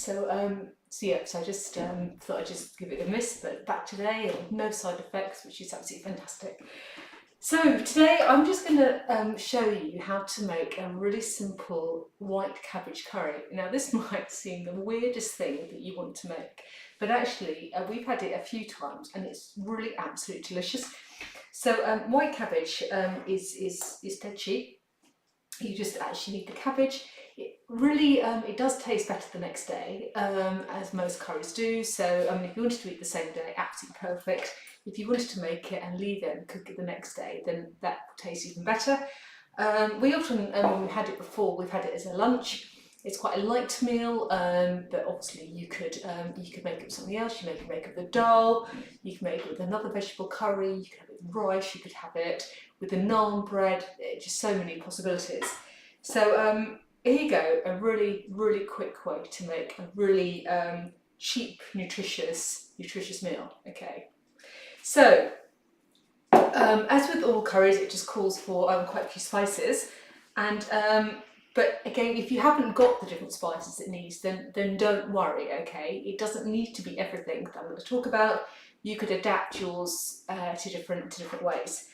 So I just thought I'd just give it a miss, but back today and no side effects, which is absolutely fantastic. So today I'm just going to show you how to make a really simple white cabbage curry. Now this might seem the weirdest thing that you want to make, but actually we've had it a few times and it's really absolutely delicious. So white cabbage is dead cheap. You just actually need the cabbage. It really it does taste better the next day, as most curries do. So I mean, if you wanted to eat the same day, absolutely perfect. If you wanted to make it and leave it and cook it the next day, then that tastes even better. We often, when we've had it before, we've had it as a lunch. It's quite a light meal, but obviously you could make it with something else. You can make it with a dal, you can make it with another vegetable curry, you could have it with rice, you could have it with a naan bread, just so many possibilities. So here you go, a really, really quick way to make a really cheap, nutritious meal. Okay, so as with all curries, it just calls for quite a few spices, and but again, if you haven't got the different spices it needs, then don't worry. Okay, it doesn't need to be everything that I'm going to talk about. You could adapt yours to different ways.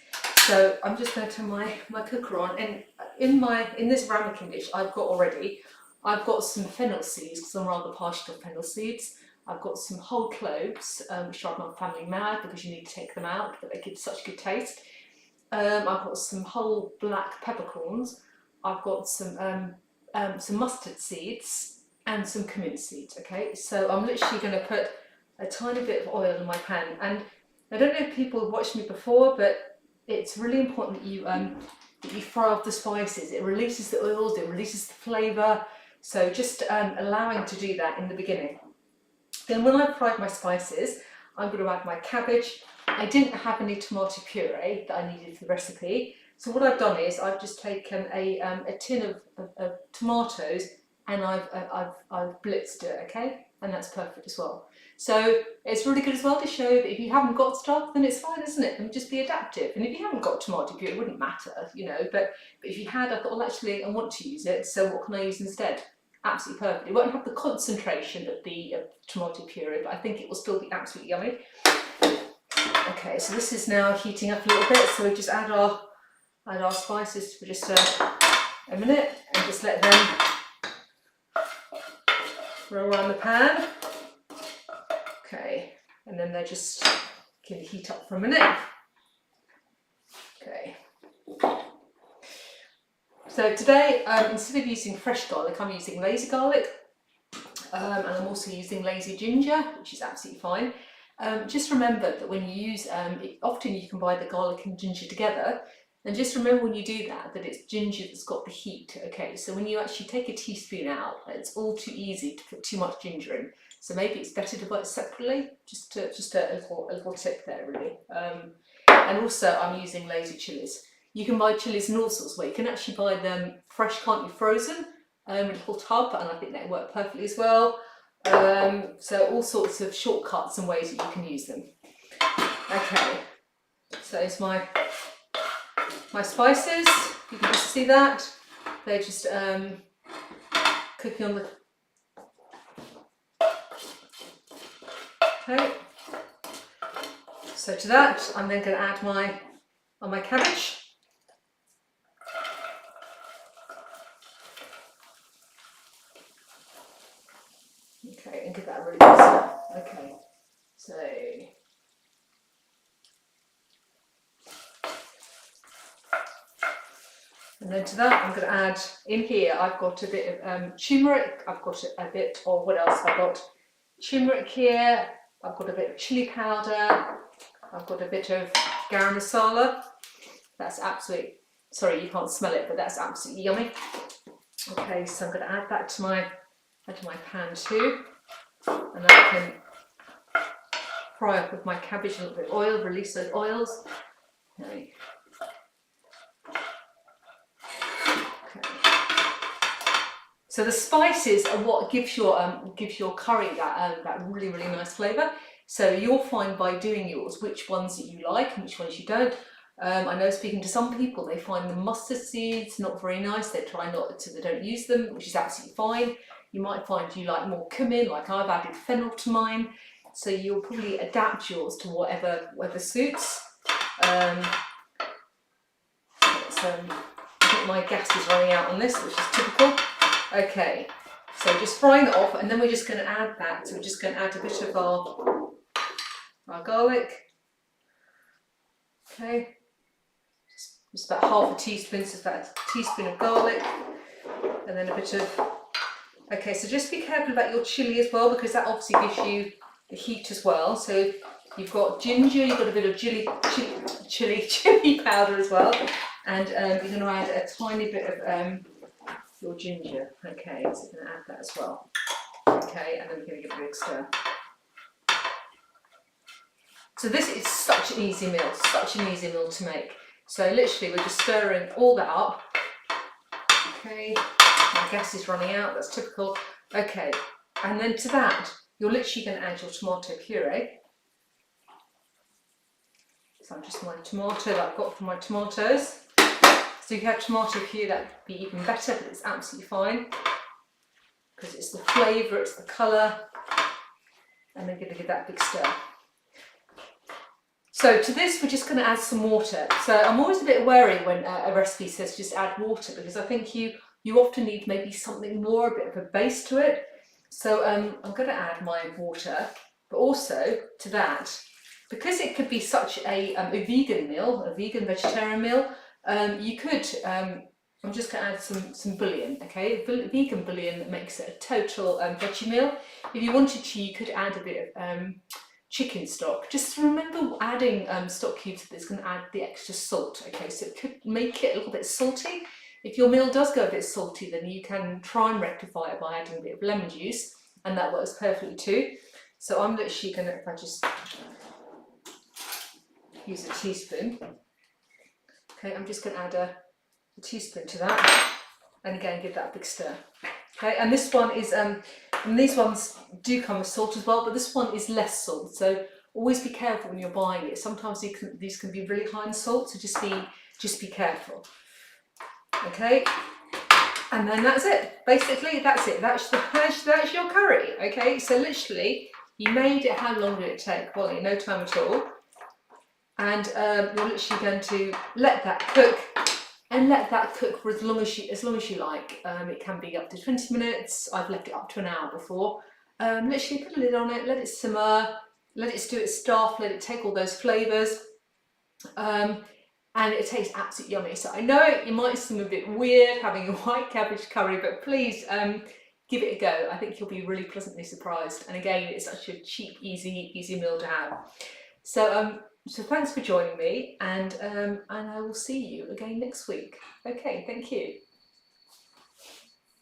So I'm just going to turn my cooker on, and in this ramekin dish I've got some fennel seeds because I'm rather partial to fennel seeds. I've got some whole cloves, which drive my family mad because you need to take them out, but they give such good taste. I've got some whole black peppercorns. I've got some mustard seeds and some cumin seeds. Okay, so I'm literally going to put a tiny bit of oil in my pan, and I don't know if people have watched me before, but it's really important that you fry off the spices. It releases the oils, it releases the flavour. So just allowing to do that in the beginning. Then when I've fried my spices, I'm going to add my cabbage. I didn't have any tomato puree that I needed for the recipe. So what I've done is I've just taken a tin of tomatoes and I've blitzed it, okay? And that's perfect as well. So it's really good as well to show that if you haven't got stuff, then it's fine, isn't it? And just be adaptive. And if you haven't got tomato puree, it wouldn't matter, you know. But if you had, I thought, well, actually, I want to use it. So what can I use instead? Absolutely perfect. It won't have the concentration of the tomato puree, but I think it will still be absolutely yummy. Okay, so this is now heating up a little bit. So we just add our spices for just a minute and just let them roll around the pan. Okay, and then they're just going to heat up for a minute. Okay. So today, instead of using fresh garlic, I'm using lazy garlic, and I'm also using lazy ginger, which is absolutely fine. Just remember that when you use, often you can buy the garlic and ginger together, and just remember when you do that it's ginger that's got the heat. Okay, so when you actually take a teaspoon out, it's all too easy to put too much ginger in. So maybe it's better to buy it separately. Just a little tip there, really. And also, I'm using lazy chilies. You can buy chilies in all sorts of ways. You can actually buy them fresh, can't you, frozen, in a little tub, and I think they work perfectly as well. So all sorts of shortcuts and ways that you can use them. Okay, so it's my spices. You can just see that they're just cooking on the. Okay. So to that, I'm then going to add my cabbage. Okay, and give that a really good stir. Okay, so and then to that, I'm going to add in here. I've got a bit of turmeric. I've got a bit of what else? I've got turmeric here. I've got a bit of chili powder. I've got a bit of garam masala. That's absolutely, sorry you can't smell it, but that's absolutely yummy. Okay, so I'm going to add that to my pan too, and I can fry up with my cabbage a little bit of oil, release those oils. Okay. So the spices are what gives your curry that really, really nice flavour. So you'll find by doing yours which ones that you like and which ones you don't. I know, speaking to some people, they find the mustard seeds not very nice. They try not to, they don't use them, which is absolutely fine. You might find you like more cumin, like I've added fennel to mine. So you'll probably adapt yours to whatever suits. I think my gas is running out on this, which is typical. Okay, so just frying it off, and then we're just going to add that. So we're just going to add a bit of our garlic. Okay, just about half a teaspoon, so about a teaspoon of garlic, and then a bit of. Okay, so just be careful about your chilli as well, because that obviously gives you the heat as well. So you've got ginger, you've got a bit of chili powder as well, and you're going to add a tiny bit of your ginger. Okay, so you're going to add that as well. Okay, and then we're going to give it a big stir. So this is such an easy meal to make. So literally we're just stirring all that up. Okay, my gas is running out, that's typical. Okay, and then to that, you're literally going to add your tomato puree. So I'm just my tomato that I've got from my tomatoes. So if you have tomato puree, that'd be even better, but it's absolutely fine. Because it's the flavour, it's the colour. And then going to give that a big stir. So to this, we're just going to add some water. So I'm always a bit wary when a recipe says just add water, because I think you often need maybe something more, a bit of a base to it. So I'm going to add my water, but also to that, because it could be such a vegan meal, a vegan vegetarian meal, you could, I'm just going to add some bouillon, okay? Vegan bouillon that makes it a total veggie meal. If you wanted to, you could add a bit of chicken stock. Just remember adding stock cubes that's going to add the extra salt, okay? So it could make it a little bit salty. If your meal does go a bit salty, then you can try and rectify it by adding a bit of lemon juice, and that works perfectly too. So I'm literally going to, if I just use a teaspoon, okay, I'm just going to add a teaspoon to that, and again give that a big stir. Okay, and this one is, and these ones do come with salt as well, but this one is less salt, so always be careful when you're buying it. Sometimes these can be really high in salt, so just be careful. Okay, and then that's it. Basically, that's it. That's your curry. Okay, so literally, you made it. How long did it take? Well, no time at all. And you're literally going to let that cook, and let that cook for as long as you like. It can be up to 20 minutes. I've left it up to an hour before. Literally put a lid on it, let it simmer, let it do its stuff, let it take all those flavours. And it tastes absolutely yummy. So I know it might seem a bit weird having a white cabbage curry, but please give it a go. I think you'll be really pleasantly surprised. And again, it's such a cheap, easy meal to have. So so thanks for joining me, and I will see you again next week. Okay, thank you.